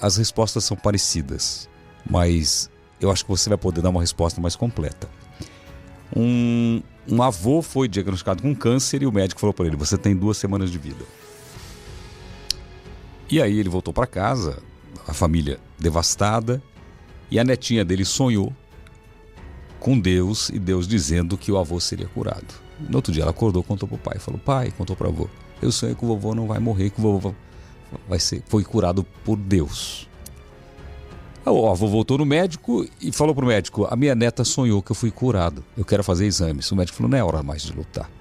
As respostas são parecidas, mas eu acho que você vai poder dar uma resposta mais completa. Um avô foi diagnosticado com câncer e o médico falou para ele: você tem 2 semanas de vida. E aí ele voltou para casa, a família devastada, e a netinha dele sonhou com Deus, e Deus dizendo que o avô seria curado. No outro dia ela acordou, contou pro pai, falou: pai, contou pro avô, eu sonhei que o vovô não vai morrer, que o vovô foi curado por Deus. O avô voltou no médico e falou pro médico: a minha neta sonhou que eu fui curado, eu quero fazer exames. O médico falou: não é hora mais de lutar,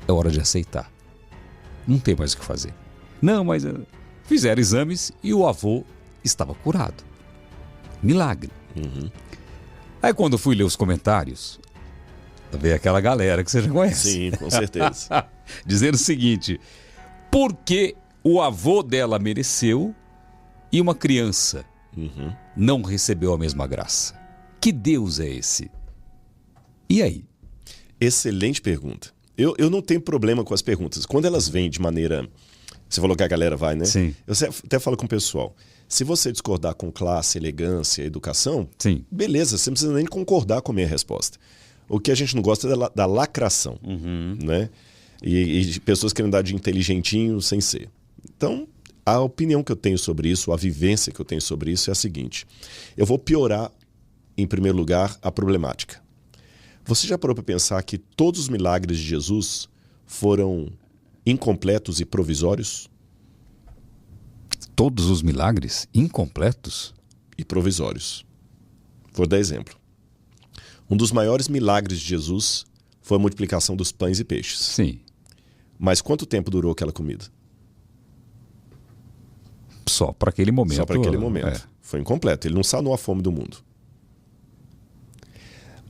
é hora de aceitar, não tem mais o que fazer. Não, mas fizeram exames e o avô estava curado. Milagre. Aí quando eu fui ler os comentários, veio aquela galera que você já conhece. Sim, com certeza. Dizendo o seguinte: por que o avô dela mereceu e uma criança não recebeu a mesma graça? Que Deus é esse? E aí? Excelente pergunta. Eu não tenho problema com as perguntas. Quando elas vêm de maneira... Você falou que a galera vai, né? Sim. Eu até falo com o pessoal. Se você discordar com classe, elegância, educação, Sim. beleza, você não precisa nem concordar com a minha resposta. O que a gente não gosta é da lacração, né? E de pessoas querendo dar de inteligentinho sem ser. Então, a opinião que eu tenho sobre isso, a vivência que eu tenho sobre isso é a seguinte: eu vou piorar, em primeiro lugar, a problemática. Você já parou para pensar que todos os milagres de Jesus foram incompletos e provisórios? Todos os milagres incompletos? E provisórios. Vou dar exemplo. Um dos maiores milagres de Jesus foi a multiplicação dos pães e peixes. Sim. Mas quanto tempo durou aquela comida? Só para aquele momento. Só para aquele momento. Foi incompleto. Ele não sanou a fome do mundo.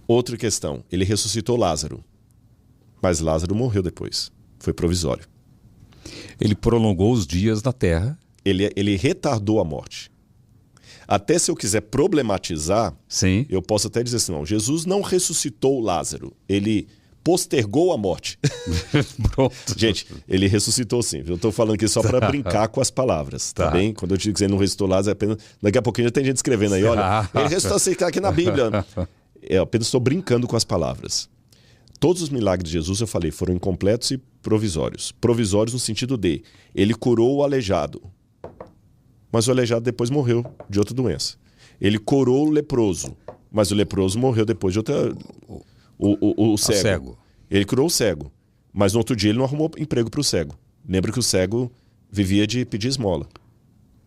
Outra questão. Ele ressuscitou Lázaro. Mas Lázaro morreu depois. Foi provisório. Ele prolongou os dias na terra. Ele retardou a morte. Até se eu quiser problematizar, Sim. eu posso até dizer assim: não, Jesus não ressuscitou Lázaro. Ele postergou a morte. Pronto. Gente, ele ressuscitou sim. Eu estou falando aqui só para brincar com as palavras, tá bem? Quando eu digo que ele não ressuscitou Lázaro, é apenas... Daqui a pouquinho já tem gente escrevendo aí: olha, ele ressuscitou assim, tá aqui na Bíblia. Eu apenas estou brincando com as palavras. Todos os milagres de Jesus, eu falei, foram incompletos e provisórios. Provisórios no sentido de: ele curou o aleijado, mas o aleijado depois morreu de outra doença. Ele curou o leproso, mas o leproso morreu depois de outra... O cego. Ele curou o cego, mas no outro dia ele não arrumou emprego para o cego. Lembra que o cego vivia de pedir esmola.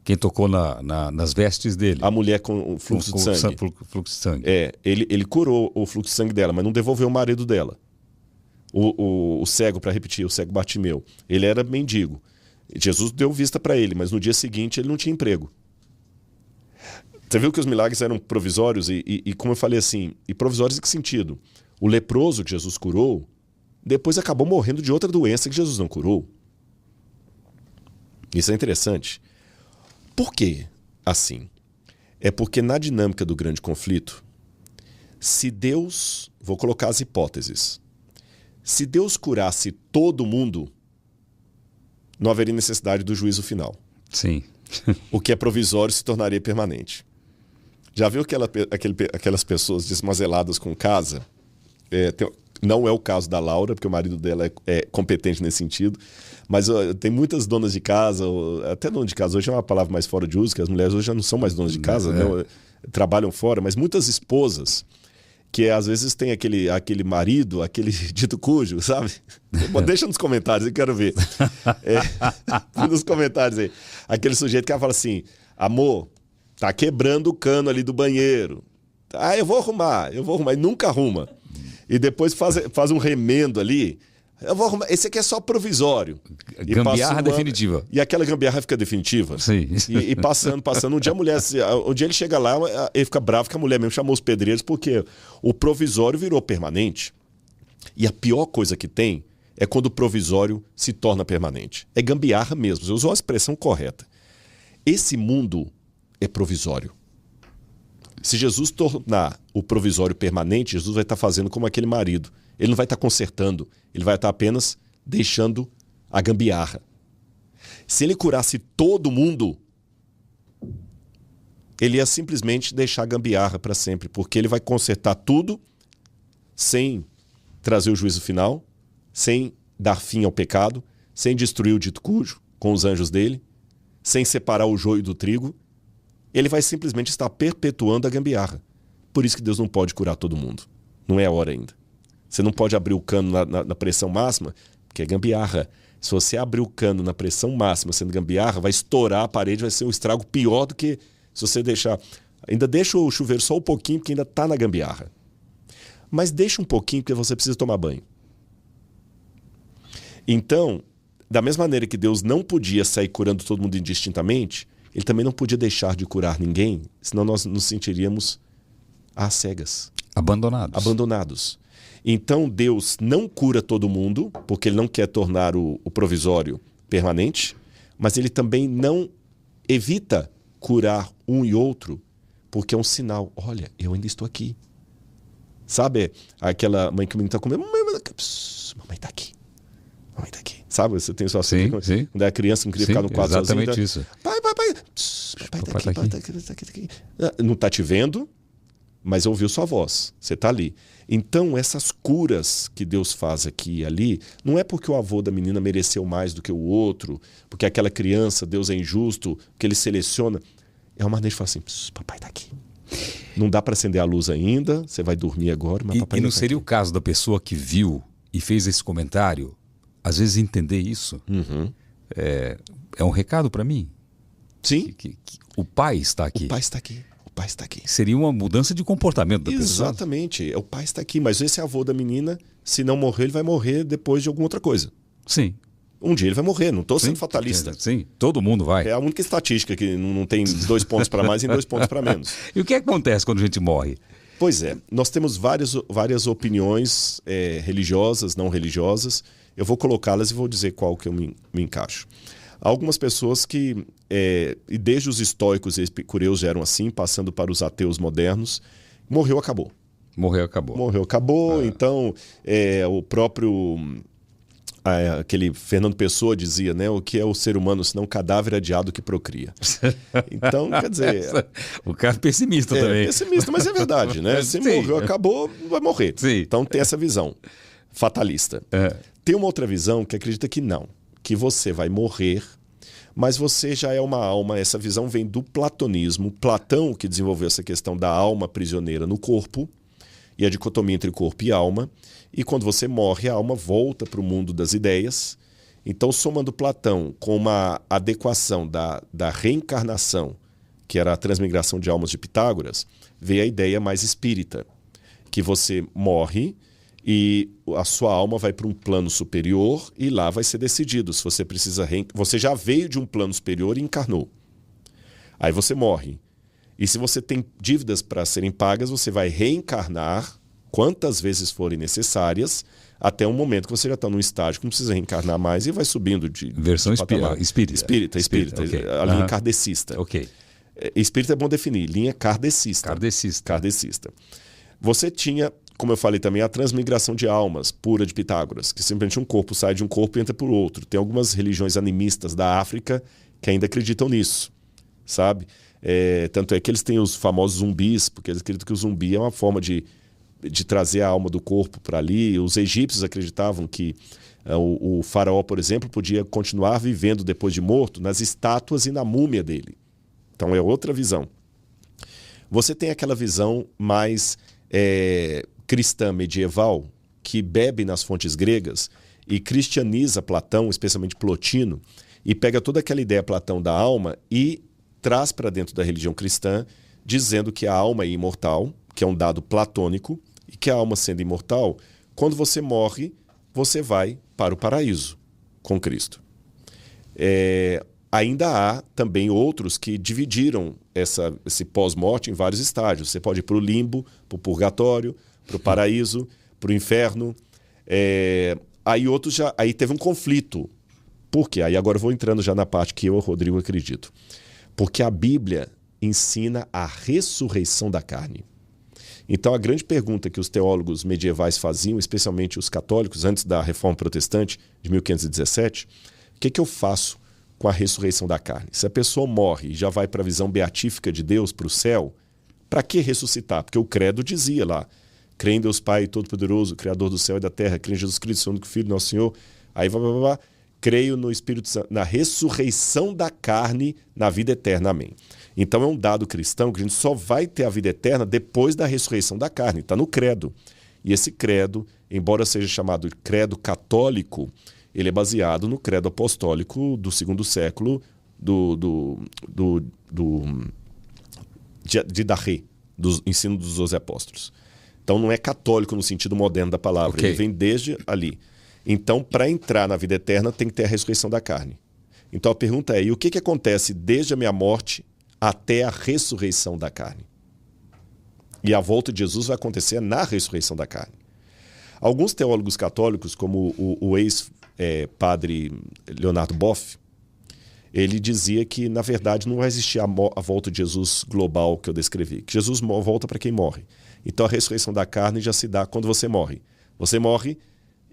Quem tocou nas vestes dele? A mulher com o fluxo de sangue. Fluxo de sangue. Ele curou o fluxo de sangue dela, mas não devolveu o marido dela. O cego, para repetir, o cego Bartimeu, ele era mendigo. Jesus deu vista para ele, mas no dia seguinte ele não tinha emprego. Você viu que os milagres eram provisórios e como eu falei assim, e provisórios em que sentido? O leproso que Jesus curou, depois acabou morrendo de outra doença que Jesus não curou. Isso é interessante. Por que assim? É porque na dinâmica do grande conflito, se Deus, vou colocar as hipóteses, se Deus curasse todo mundo, não haveria necessidade do juízo final. Sim. O que é provisório se tornaria permanente. Já viu aquelas pessoas desmazeladas com casa? Não é o caso da Laura, porque o marido dela é competente nesse sentido, mas tem muitas donas de casa, até dona de casa hoje é uma palavra mais fora de uso, que as mulheres hoje já não são mais donas de casa, né? Trabalham fora, mas muitas esposas que às vezes tem aquele marido, aquele dito cujo, sabe? Deixa nos comentários, eu quero ver. Nos comentários aí. Aquele sujeito que fala assim: amor, tá quebrando o cano ali do banheiro. Ah, eu vou arrumar, e nunca arruma. E depois faz um remendo ali. Eu vou arrumar. Esse aqui é só provisório. Gambiarra definitiva. E aquela gambiarra fica definitiva. Sim. E passando. Um dia ele chega lá, ele fica bravo que a mulher mesmo chamou os pedreiros, porque o provisório virou permanente. E a pior coisa que tem é quando o provisório se torna permanente. É gambiarra mesmo. Você usou a expressão correta. Esse mundo é provisório. Se Jesus tornar o provisório permanente, Jesus vai estar fazendo como aquele marido. Ele não vai estar consertando, ele vai estar apenas deixando a gambiarra. Se ele curasse todo mundo, ele ia simplesmente deixar a gambiarra para sempre, porque ele vai consertar tudo sem trazer o juízo final, sem dar fim ao pecado, sem destruir o dito cujo com os anjos dele, sem separar o joio do trigo. Ele vai simplesmente estar perpetuando a gambiarra. Por isso que Deus não pode curar todo mundo. Não é a hora ainda. Você não pode abrir o cano na pressão máxima, porque é gambiarra. Se você abrir o cano na pressão máxima sendo gambiarra, vai estourar a parede, vai ser um estrago pior do que se você deixar... Ainda deixa o chuveiro só um pouquinho, porque ainda está na gambiarra. Mas deixa um pouquinho, porque você precisa tomar banho. Então, da mesma maneira que Deus não podia sair curando todo mundo indistintamente, ele também não podia deixar de curar ninguém, senão nós nos sentiríamos às cegas. Abandonados. Então, Deus não cura todo mundo, porque ele não quer tornar o provisório permanente, mas ele também não evita curar um e outro, porque é um sinal. Olha, eu ainda estou aqui. Sabe aquela mãe que o menino está comendo? Mamãe está aqui. Mamãe está aqui. Sabe, você tem sua filha. Sim. Quando era criança, não queria ficar no quarto sozinho. Exatamente isso. Pai. Papai está aqui. Não está te vendo, mas ouviu sua voz. Você está ali. Então, essas curas que Deus faz aqui e ali, não é porque o avô da menina mereceu mais do que o outro, porque aquela criança, Deus é injusto, que ele seleciona. É uma maneira de falar assim, papai está aqui. Não dá para acender a luz ainda, você vai dormir agora, mas papai não tá seria aqui. O caso da pessoa que viu e fez esse comentário, às vezes entender isso é um recado para mim? Sim. Que o pai está aqui. O pai está aqui. O pai está aqui. Seria uma mudança de comportamento da pessoa. Exatamente. O pai está aqui, mas esse avô da menina, se não morrer, ele vai morrer depois de alguma outra coisa. Sim. Um dia ele vai morrer, não estou sendo fatalista. Sim, todo mundo vai. É a única estatística que não tem 2 pontos para mais e 2 pontos para menos. E o que acontece quando a gente morre? Pois é, nós temos várias opiniões religiosas, não religiosas. Eu vou colocá-las e vou dizer qual que eu me encaixo. Há algumas pessoas que, e desde os estoicos e epicureus já eram assim, passando para os ateus modernos, morreu, acabou. Então, o próprio... aquele Fernando Pessoa dizia, né? O que é o ser humano senão um cadáver adiado que procria. Então, quer dizer... O cara é pessimista também. É pessimista, mas é verdade, né? Se morreu, acabou, vai morrer. Sim. Então tem essa visão fatalista. Tem uma outra visão que acredita que não. Que você vai morrer, mas você já é uma alma. Essa visão vem do platonismo. Platão que desenvolveu essa questão da alma prisioneira no corpo e a dicotomia entre corpo e alma. E quando você morre, a alma volta para o mundo das ideias. Então, somando Platão com uma adequação da reencarnação, que era a transmigração de almas de Pitágoras, veio a ideia mais espírita, que você morre e a sua alma vai para um plano superior e lá vai ser decidido se você precisa... Você já veio de um plano superior e encarnou. Aí você morre. E se você tem dívidas para serem pagas, você vai reencarnar quantas vezes forem necessárias, até um momento que você já está num estágio que não precisa reencarnar mais e vai subindo de versão patamar. Espírita. Okay. A linha kardecista. Ok. Espírita é bom definir. Linha kardecista. Você tinha, como eu falei também, a transmigração de almas pura de Pitágoras, que simplesmente um corpo sai de um corpo e entra por outro. Tem algumas religiões animistas da África que ainda acreditam nisso, sabe? Tanto é que eles têm os famosos zumbis, porque eles acreditam que o zumbi é uma forma de trazer a alma do corpo para ali. Os egípcios acreditavam que o faraó, por exemplo, podia continuar vivendo depois de morto nas estátuas e na múmia dele. Então é outra visão. Você tem aquela visão mais cristã medieval, que bebe nas fontes gregas e cristianiza Platão, especialmente Plotino, e pega toda aquela ideia Platão da alma e traz para dentro da religião cristã, dizendo que a alma é imortal, que é um dado platônico, e que a alma sendo imortal, quando você morre, você vai para o paraíso com Cristo. Ainda há também outros que dividiram esse pós-morte em vários estágios. Você pode ir para o limbo, para o purgatório, para o paraíso, para o inferno. Aí teve um conflito. Por quê? Aí agora eu vou entrando já na parte que eu e o Rodrigo acredito. Porque a Bíblia ensina a ressurreição da carne. Então, a grande pergunta que os teólogos medievais faziam, especialmente os católicos, antes da Reforma Protestante de 1517, o que eu faço com a ressurreição da carne. Se a pessoa morre e já vai para a visão beatífica de Deus, para o céu, para que ressuscitar? Porque o credo dizia lá, crê em Deus Pai Todo-Poderoso, Criador do céu e da terra, crê em Jesus Cristo, seu único Filho, nosso Senhor, aí creio no Espírito Santo, na ressurreição da carne, na vida eterna, amém. Então é um dado cristão que a gente só vai ter a vida eterna depois da ressurreição da carne, está no credo. E esse credo, embora seja chamado de credo católico, ele é baseado no credo apostólico do segundo século de Darré, do ensino dos 12 apóstolos. Então não é católico no sentido moderno da palavra, Okay. ele vem desde ali. Então, para entrar na vida eterna, tem que ter a ressurreição da carne. Então a pergunta é, e o que acontece desde a minha morte até a ressurreição da carne? E a volta de Jesus vai acontecer na ressurreição da carne. Alguns teólogos católicos, como o ex-padre Leonardo Boff, ele dizia que, na verdade, não vai existir a volta de Jesus global que eu descrevi. Que Jesus volta para quem morre. Então a ressurreição da carne já se dá quando você morre. Você morre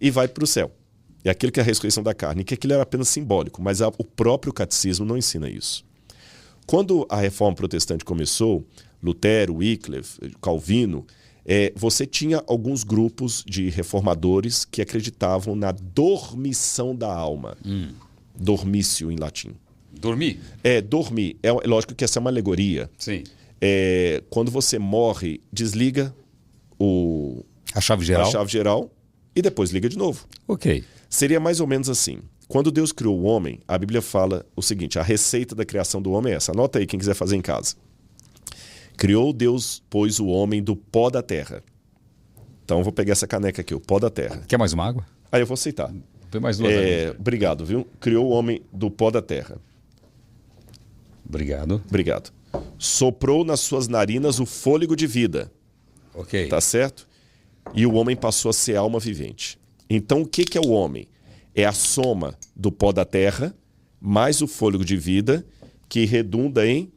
e vai para o céu. É aquilo que é a ressurreição da carne. E que aquilo era apenas simbólico, mas o próprio catecismo não ensina isso. Quando a reforma protestante começou, Lutero, Wycliffe, Calvino, você tinha alguns grupos de reformadores que acreditavam na dormição da alma. Dormício em latim. Dormir? Dormir. É lógico que essa é uma alegoria. Sim. Quando você morre, desliga A chave geral? a chave geral e depois liga de novo. Ok. Seria mais ou menos assim. Quando Deus criou o homem, a Bíblia fala o seguinte, a receita da criação do homem é essa. Anota aí quem quiser fazer em casa. Criou Deus, pois, o homem do pó da terra. Então, eu vou pegar essa caneca aqui, o pó da terra. Quer mais uma água? Aí eu vou aceitar. Tem mais duas águas. Obrigado, viu? Criou o homem do pó da terra. Obrigado. Obrigado. Soprou nas suas narinas o fôlego de vida. Ok. Tá certo? E o homem passou a ser alma vivente. Então, o que é o homem? É a soma do pó da terra mais o fôlego de vida que redunda em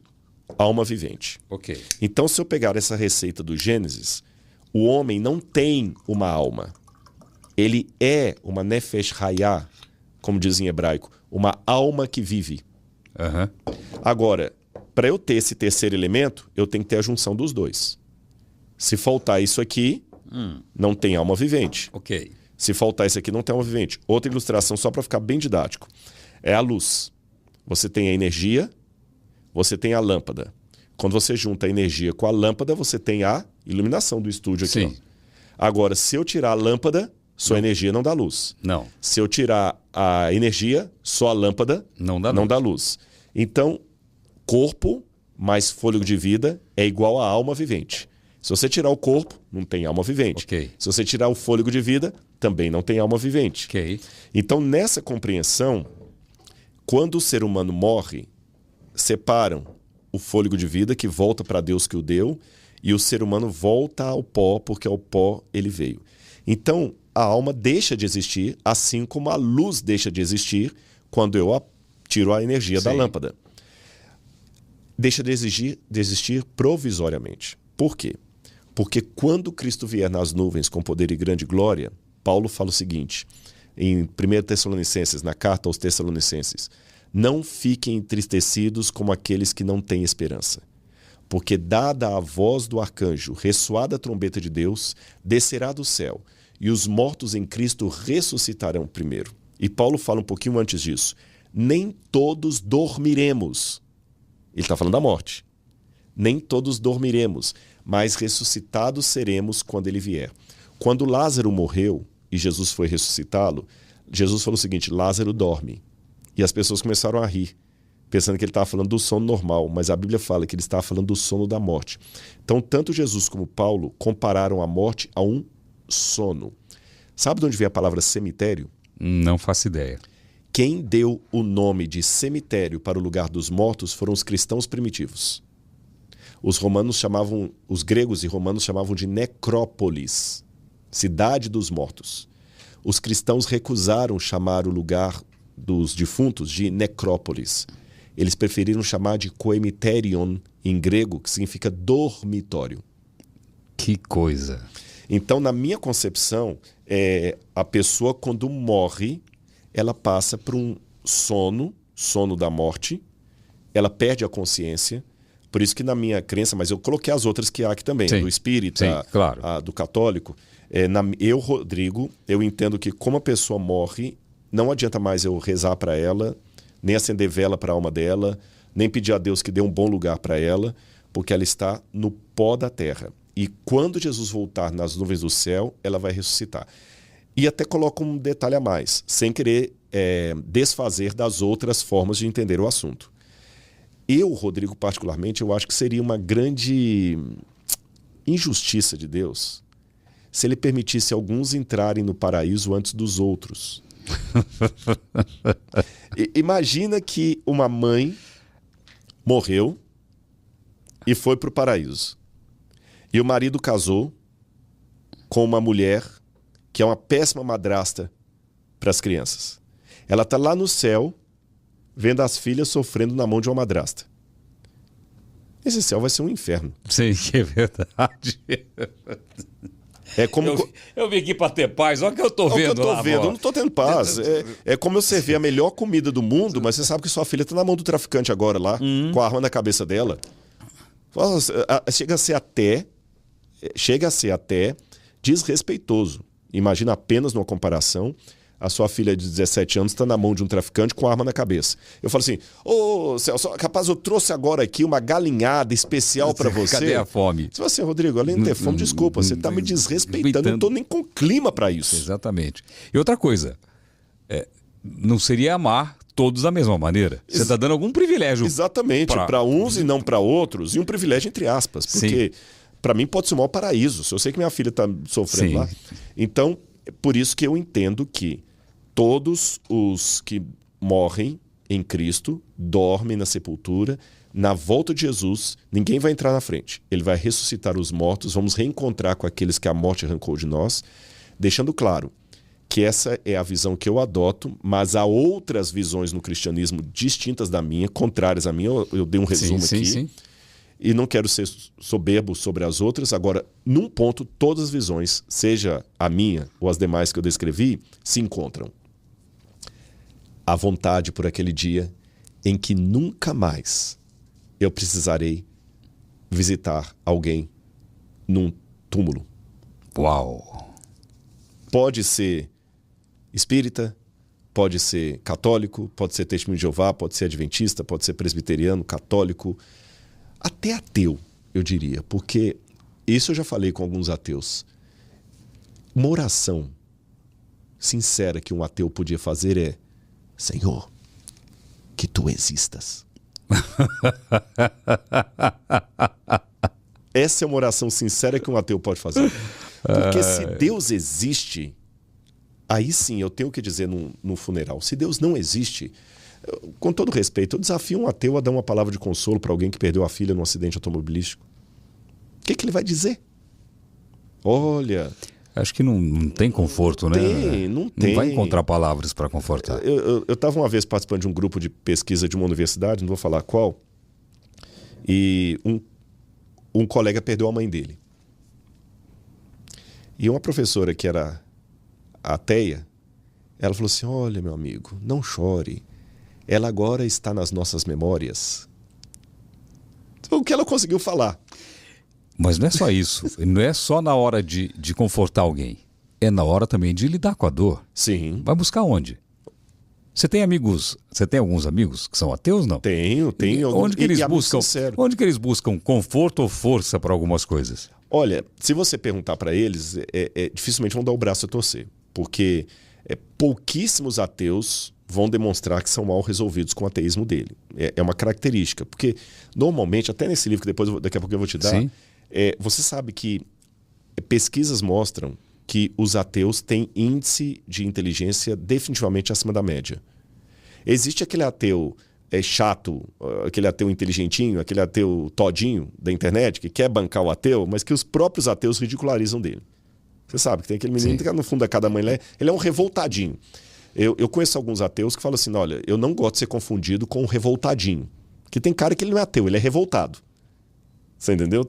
alma vivente. Ok. Então, se eu pegar essa receita do Gênesis, o homem não tem uma alma. Ele é uma nefesh hayah, como diz em hebraico, uma alma que vive. Aham. Agora, para eu ter esse terceiro elemento, eu tenho que ter a junção dos dois. Se faltar isso aqui, não tem alma vivente. Ok. Se faltar isso aqui, não tem alma vivente. Outra ilustração, só para ficar bem didático, é a luz. Você tem a energia, você tem a lâmpada. Quando você junta a energia com a lâmpada, você tem a iluminação do estúdio aqui. Sim. Ó. Agora, se eu tirar a lâmpada, sua energia não dá luz. Não. Se eu tirar a energia, só a lâmpada Não dá não luz. dá luz. Então, corpo mais fôlego de vida é igual a alma vivente. Se você tirar o corpo, não tem alma vivente. Ok. Se você tirar o fôlego de vida, também não tem alma vivente. Ok. Então, nessa compreensão, quando o ser humano morre, separam o fôlego de vida que volta para Deus que o deu e o ser humano volta ao pó porque ao pó ele veio. Então, a alma deixa de existir, assim como a luz deixa de existir quando eu tiro a energia da Sim. lâmpada. Deixa de existir provisoriamente. Por quê? Porque quando Cristo vier nas nuvens com poder e grande glória, Paulo fala o seguinte, em 1 Tessalonicenses, na carta aos Tessalonicenses, não fiquem entristecidos como aqueles que não têm esperança. Porque dada a voz do arcanjo, ressoada a trombeta de Deus, descerá do céu, e os mortos em Cristo ressuscitarão primeiro. E Paulo fala um pouquinho antes disso. Nem todos dormiremos. Ele está falando da morte. Nem todos dormiremos, mas ressuscitados seremos quando ele vier. Quando Lázaro morreu e Jesus foi ressuscitá-lo, Jesus falou o seguinte, Lázaro dorme. E as pessoas começaram a rir, pensando que ele estava falando do sono normal, mas a Bíblia fala que ele estava falando do sono da morte. Então, tanto Jesus como Paulo compararam a morte a um sono. Sabe de onde vem a palavra cemitério? Não faço ideia. Quem deu o nome de cemitério para o lugar dos mortos foram os cristãos primitivos. Os gregos e romanos chamavam de necrópolis, cidade dos mortos. Os cristãos recusaram chamar o lugar dos defuntos de necrópolis. Eles preferiram chamar de koemiterion, em grego, que significa dormitório. Que coisa. Então, na minha concepção, a pessoa, quando morre, ela passa por um sono sono da morte, ela perde a consciência. Por isso que na minha crença, mas eu coloquei as outras que há aqui também, Sim. do espírita, Sim, claro. do católico. Eu, Rodrigo, eu entendo que como a pessoa morre, não adianta mais eu rezar para ela, nem acender vela para a alma dela, nem pedir a Deus que dê um bom lugar para ela, porque ela está no pó da terra. E quando Jesus voltar nas nuvens do céu, ela vai ressuscitar. E até coloco um detalhe a mais, sem querer desfazer das outras formas de entender o assunto. Eu, Rodrigo, particularmente, eu acho que seria uma grande injustiça de Deus se ele permitisse alguns entrarem no paraíso antes dos outros. Imagina que uma mãe morreu e foi para o paraíso. E o marido casou com uma mulher que é uma péssima madrasta para as crianças. Ela está lá no céu, vendo as filhas sofrendo na mão de uma madrasta. Esse céu vai ser um inferno. Sim, que é verdade. É como... Eu vim aqui para ter paz, olha o que eu tô vendo lá. Eu não estou tendo paz. É como eu servir a melhor comida do mundo, mas você sabe que sua filha está na mão do traficante agora lá, com a arma na cabeça dela. Chega a ser até desrespeitoso. Imagina apenas numa comparação, a sua filha de 17 anos está na mão de um traficante com arma na cabeça. Eu falo assim, Celso, capaz eu trouxe agora aqui uma galinhada especial para você. Cadê a fome? Se você, Rodrigo, além de ter fome, desculpa, você está me desrespeitando, eu não estou nem com clima para isso. Exatamente. E outra coisa, não seria amar todos da mesma maneira. Você está dando algum privilégio. Exatamente, para uns e não para outros, e um privilégio entre aspas, porque para mim pode ser o maior paraíso, se eu sei que minha filha está sofrendo lá. Então, é por isso que eu entendo que todos os que morrem em Cristo dormem na sepultura. Na volta de Jesus, ninguém vai entrar na frente. Ele vai ressuscitar os mortos, vamos reencontrar com aqueles que a morte arrancou de nós, deixando claro que essa é a visão que eu adoto, mas há outras visões no cristianismo distintas da minha, contrárias à minha. Eu dei um resumo aqui. Sim. E não quero ser soberbo sobre as outras. Agora, num ponto, todas as visões, seja a minha ou as demais que eu descrevi, se encontram. A vontade por aquele dia em que nunca mais eu precisarei visitar alguém num túmulo. Uau! Pode ser espírita, pode ser católico, pode ser testemunho de Jeová, pode ser adventista, pode ser presbiteriano, católico, até ateu, eu diria, porque isso eu já falei com alguns ateus. Uma oração sincera que um ateu podia fazer é: Senhor, que tu existas. Essa é uma oração sincera que um ateu pode fazer. Porque se Deus existe, aí sim eu tenho o que dizer no funeral. Se Deus não existe, com todo respeito, eu desafio um ateu a dar uma palavra de consolo para alguém que perdeu a filha num acidente automobilístico. O que ele vai dizer? Olha... Acho que não tem conforto, né? Não tem. Não vai encontrar palavras para confortar. Eu estava uma vez participando de um grupo de pesquisa de uma universidade, não vou falar qual, e um colega perdeu a mãe dele. E uma professora que era ateia, ela falou assim: olha, meu amigo, não chore. Ela agora está nas nossas memórias. O que ela conseguiu falar. Mas não é só isso. Não é só na hora de confortar alguém. É na hora também de lidar com a dor. Sim. Vai buscar onde? Você tem amigos? Você tem alguns amigos que são ateus, não? Tenho. Onde que eles buscam conforto ou força para algumas coisas? Olha, se você perguntar para eles, dificilmente vão dar o braço a torcer. Porque pouquíssimos ateus vão demonstrar que são mal resolvidos com o ateísmo dele. É uma característica. Porque, normalmente, até nesse livro que daqui a pouco eu vou te dar, você sabe que pesquisas mostram que os ateus têm índice de inteligência definitivamente acima da média. Existe aquele ateu chato, aquele ateu inteligentinho, aquele ateu todinho da internet, que quer bancar o ateu, mas que os próprios ateus ridicularizam dele. Você sabe que tem aquele menino que no fundo da cada mãe, ele é um revoltadinho. Eu conheço alguns ateus que falam assim: olha, eu não gosto de ser confundido com um revoltadinho. Que tem cara que ele não é ateu, ele é revoltado. Você entendeu?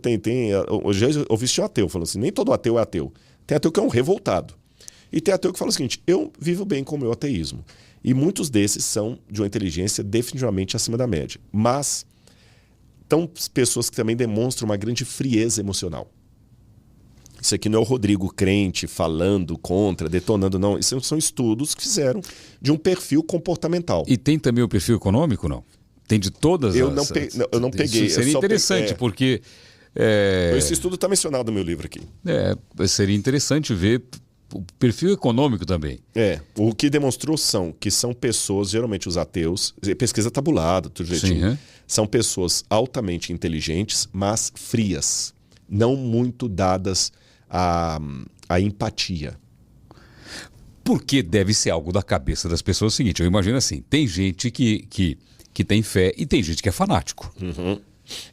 Eu já ouvi um ateu falando assim: nem todo ateu é ateu. Tem ateu que é um revoltado. E tem ateu que fala o seguinte: eu vivo bem com o meu ateísmo. E muitos desses são de uma inteligência definitivamente acima da média. Mas são pessoas que também demonstram uma grande frieza emocional. Isso aqui não é o Rodrigo crente falando contra, detonando, não. Isso são estudos que fizeram de um perfil comportamental. E tem também o perfil econômico, não? Tem de todas Eu as... eu não peguei. Isso seria interessante, porque... Esse estudo está mencionado no meu livro aqui. Seria interessante ver o perfil econômico também. O que demonstrou que são pessoas, geralmente os ateus, pesquisa tabulada, tudo jeitinho, Sim, são pessoas altamente inteligentes, mas frias, não muito dadas à empatia. Porque deve ser algo da cabeça das pessoas. O seguinte, eu imagino assim, tem gente que tem fé e tem gente que é fanático. Uhum.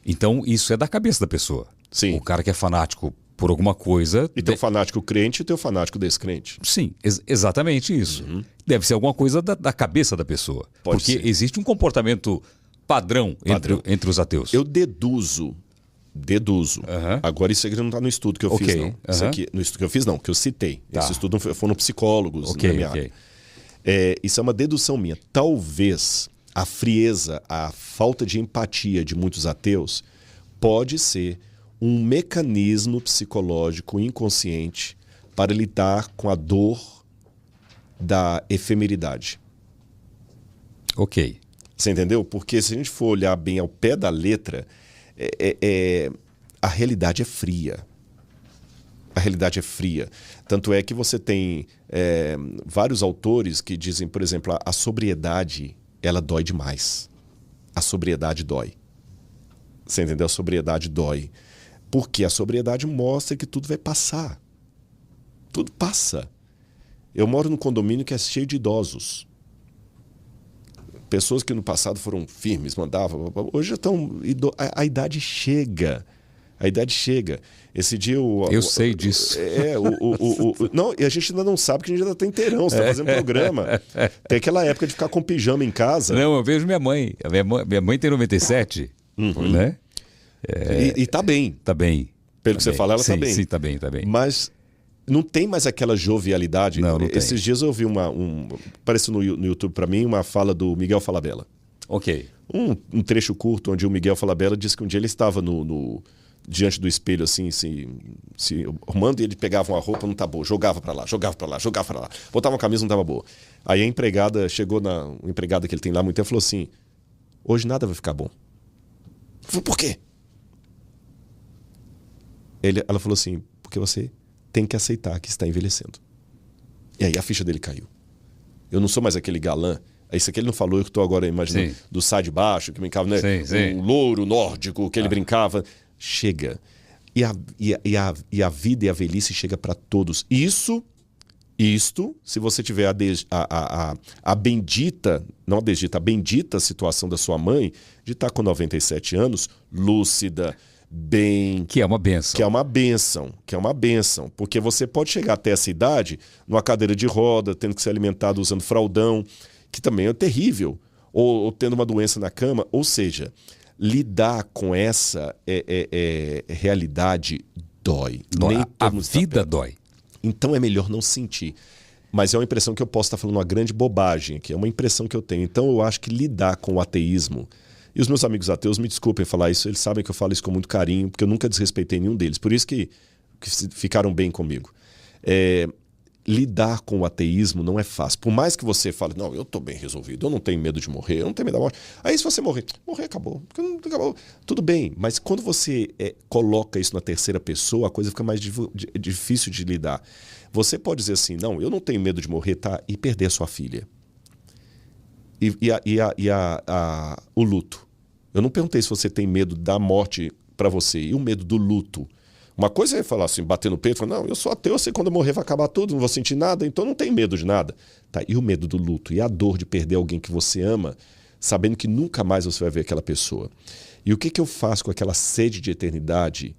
Então isso é da cabeça da pessoa. Sim. O cara que é fanático por alguma coisa... E tem o fanático crente e tem o fanático descrente. Sim, exatamente isso. Uhum. Deve ser alguma coisa da cabeça da pessoa. Porque existe um comportamento padrão. Entre os ateus. Eu deduzo. Agora isso aqui não está no estudo que eu fiz, não. Isso aqui, no estudo que eu fiz, não, que eu citei. Tá. Esse estudo foram psicólogos na minha área. Isso é uma dedução minha. Talvez a frieza, a falta de empatia de muitos ateus pode ser um mecanismo psicológico inconsciente para lidar com a dor da efemeridade. Ok. Você entendeu? Porque se a gente for olhar bem ao pé da letra, a realidade é fria. A realidade é fria. Tanto é que você tem vários autores que dizem, por exemplo, a sobriedade, ela dói demais. A sobriedade dói. Você entendeu? A sobriedade dói. Porque a sobriedade mostra que tudo vai passar. Tudo passa. Eu moro num condomínio que é cheio de idosos. Pessoas que no passado foram firmes, mandavam. Hoje já estão... A idade chega. A idade chega. Esse dia... Eu sei disso. Não, e a gente ainda não sabe que a gente ainda está inteirão. Você está fazendo programa. Tem aquela época de ficar com pijama em casa. Não, eu vejo minha mãe. Minha mãe tem 97, né? E tá bem. Tá bem. Pelo que você fala, ela tá bem. Sim, tá bem. Mas não tem mais aquela jovialidade. Não Esses dias eu ouvi apareceu no YouTube para mim uma fala do Miguel Falabella. Ok. Um trecho curto onde o Miguel Falabella disse que um dia ele estava diante do espelho assim, se arrumando, e ele pegava uma roupa, não tá boa, jogava para lá, botava uma camisa, não tava boa. Aí a empregada chegou uma empregada que ele tem lá há muito tempo e falou assim: hoje nada vai ficar bom. Eu falei: por quê? Ela falou assim: porque você tem que aceitar que está envelhecendo. E aí a ficha dele caiu. Eu não sou mais aquele galã. Isso aqui ele não falou, eu estou agora imaginando, do sai de baixo, que brincava, né? O louro nórdico que ele brincava. Chega. E a vida e a velhice chega para todos. Isto, se você tiver a bendita, não a desdita, a bendita situação da sua mãe de estar com 97 anos, lúcida, bem... Que é uma bênção. Que é uma bênção. Porque você pode chegar até essa idade numa cadeira de roda, tendo que ser alimentado usando fraldão, que também é terrível, ou tendo uma doença na cama. Ou seja, lidar com essa realidade dói. A vida dói. Então é melhor não sentir. Mas é uma impressão que eu posso estar falando uma grande bobagem, que é uma impressão que eu tenho. Então eu acho que lidar com o ateísmo... E os meus amigos ateus, me desculpem falar isso, eles sabem que eu falo isso com muito carinho, porque eu nunca desrespeitei nenhum deles. Por isso que ficaram bem comigo. Lidar com o ateísmo não é fácil. Por mais que você fale: não, eu estou bem resolvido, eu não tenho medo de morrer, eu não tenho medo da morte. Aí se você morrer acabou. Acabou. Tudo bem, mas quando você coloca isso na terceira pessoa, a coisa fica mais difícil de lidar. Você pode dizer assim: não, eu não tenho medo de morrer, tá? E perder a sua filha. O luto. Eu não perguntei se você tem medo da morte para você. E o medo do luto? Uma coisa é falar assim, bater no peito, falar: não, eu sou ateu, eu sei que quando eu morrer vai acabar tudo, não vou sentir nada, então não tenho medo de nada. Tá, e o medo do luto? E a dor de perder alguém que você ama, sabendo que nunca mais você vai ver aquela pessoa. E o que eu faço com aquela sede de eternidade?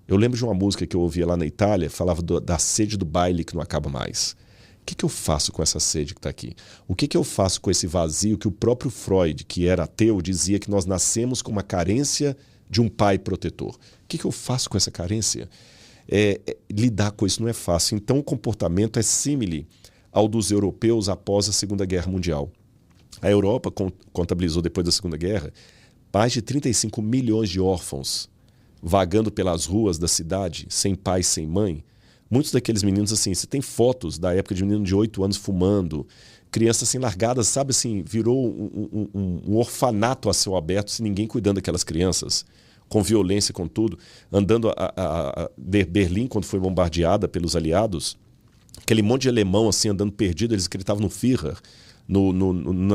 Eu lembro de uma música que eu ouvia lá na Itália, falava da sede do baile que não acaba mais. O que eu faço com essa sede que está aqui? O que eu faço com esse vazio que o próprio Freud, que era ateu, dizia que nós nascemos com uma carência de um pai protetor? O que eu faço com essa carência? Lidar com isso não é fácil. Então o comportamento é símile ao dos europeus após a Segunda Guerra Mundial. A Europa contabilizou, depois da Segunda Guerra, mais de 35 milhões de órfãos vagando pelas ruas da cidade, sem pai, sem mãe. Muitos daqueles meninos, assim, você tem fotos da época de menino de 8 anos fumando, crianças assim largadas, sabe assim, virou um orfanato a céu aberto, sem ninguém cuidando daquelas crianças, com violência, com tudo. Andando Berlim, quando foi bombardeada pelos aliados, aquele monte de alemão assim, andando perdido, eles acreditavam no Führer, no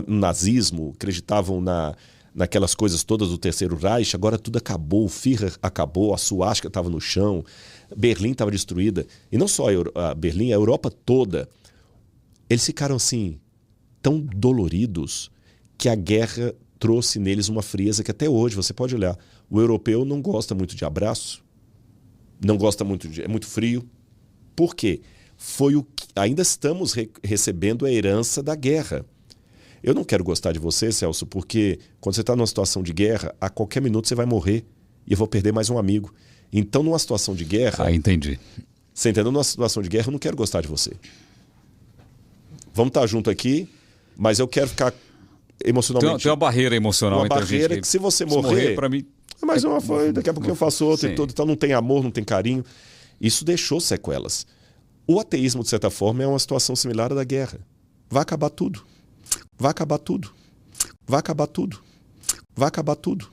nazismo, acreditavam naquelas coisas todas do Terceiro Reich. Agora tudo acabou, o Führer acabou, a suástica estava no chão, Berlim estava destruída. E não só a Berlim, a Europa toda. Eles ficaram assim, tão doloridos, que a guerra trouxe neles uma frieza que até hoje, você pode olhar, o europeu não gosta muito de abraço, não gosta muito é muito frio. Por quê? Ainda estamos recebendo a herança da guerra. Eu não quero gostar de você, Celso, porque quando você está numa situação de guerra, a qualquer minuto você vai morrer e eu vou perder mais um amigo. Então, numa situação de guerra... entendi. Você entendeu? Numa situação de guerra, eu não quero gostar de você. Vamos estar junto aqui, mas eu quero ficar emocionalmente... Tem uma barreira emocional entre a gente. Uma barreira que se você morrer... Para mim... Mas daqui a pouco eu faço outra Sim. e tudo. Então não tem amor, não tem carinho. Isso deixou sequelas. O ateísmo, de certa forma, é uma situação similar à da guerra. Vai acabar tudo. Vai acabar tudo. Vai acabar tudo. Vai acabar tudo.